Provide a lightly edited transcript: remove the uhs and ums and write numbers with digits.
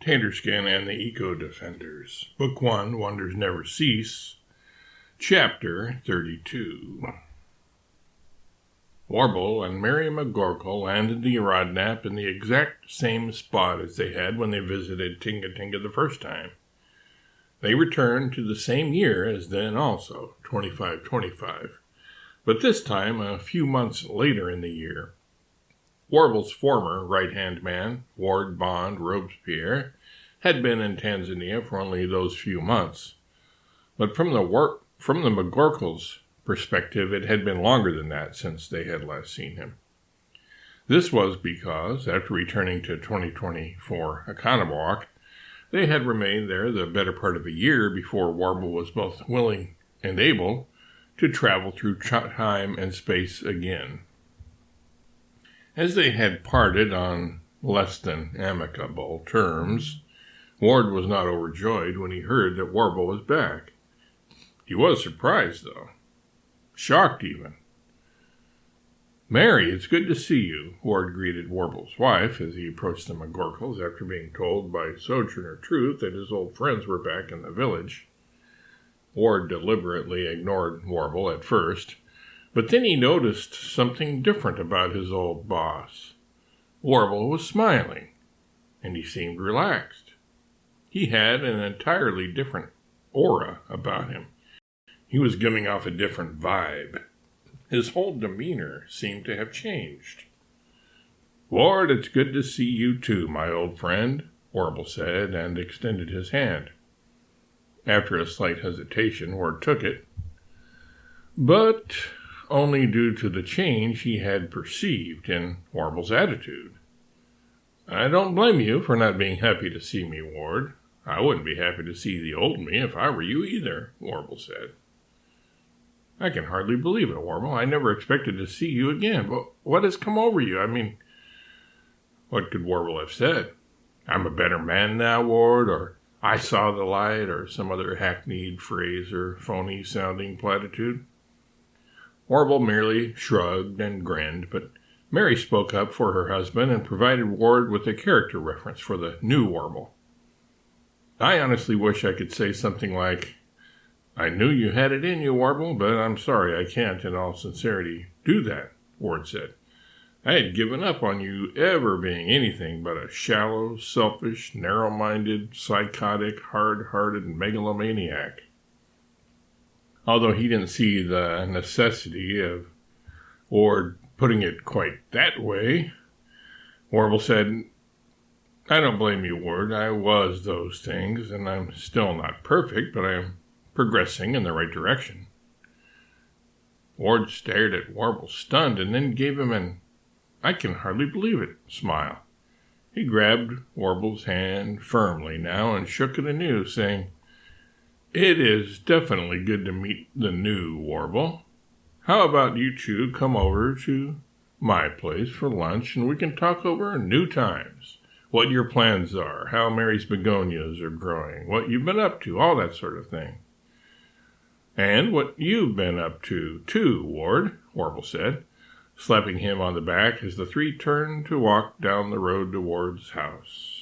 Taterskin and the Eco-Defenders. Book 1, Wonders Never Cease, Chapter 32. Warble and Mary McGorkle landed the Rodnap in the exact same spot as they had when they visited Tinga Tinga the first time. They returned to the same year as then also, 2525, but this time a few months later in the year. Warble's former right-hand man, Ward Bond Robespierre, had been in Tanzania for only those few months. But from the McGorkles' perspective, it had been longer than that since they had last seen him. This was because, after returning to 2024 Economawalk, they had remained there the better part of a year before Warble was both willing and able to travel through time and space again. As they had parted on less than amicable terms, Ward was not overjoyed when he heard that Warble was back. He was surprised, though. Shocked, even. "Mary, it's good to see you," Ward greeted Warble's wife as he approached the McGorkles after being told by Sojourner Truth that his old friends were back in the village. Ward deliberately ignored Warble at first, but then he noticed something different about his old boss. Warble was smiling, and he seemed relaxed. He had an entirely different aura about him. He was giving off a different vibe. His whole demeanor seemed to have changed. "Ward, it's good to see you too, my old friend," Warble said, and extended his hand. After a slight hesitation, Ward took it, but only due to the change he had perceived in Warble's attitude. "I don't blame you for not being happy to see me, Ward. I wouldn't be happy to see the old me if I were you either," Warble said. "I can hardly believe it, Warble. I never expected to see you again. But what has come over you? I mean," what could Warble have said? "I'm a better man now, Ward," or "I saw the light," or some other hackneyed phrase or phony-sounding platitude? Warble merely shrugged and grinned, but Mary spoke up for her husband and provided Ward with a character reference for the new Warble. "I honestly wish I could say something like, 'I knew you had it in you, Warble, but I'm sorry I can't in all sincerity do that,'" Ward said. "I had given up on you ever being anything but a shallow, selfish, narrow-minded, psychotic, hard-hearted megalomaniac." Although he didn't see the necessity of Ward putting it quite that way, Warble said, "I don't blame you, Ward. I was those things, and I'm still not perfect, but I am progressing in the right direction." Ward stared at Warble, stunned, and then gave him an "I can hardly believe it" smile. He grabbed Warble's hand firmly now and shook it anew, saying, "It is definitely good to meet the new Warble. How about you two come over to my place for lunch and we can talk over new times, what your plans are, how Mary's begonias are growing, what you've been up to, all that sort of thing." "And what you've been up to, too, Ward," Warble said, slapping him on the back as the three turned to walk down the road to Ward's house.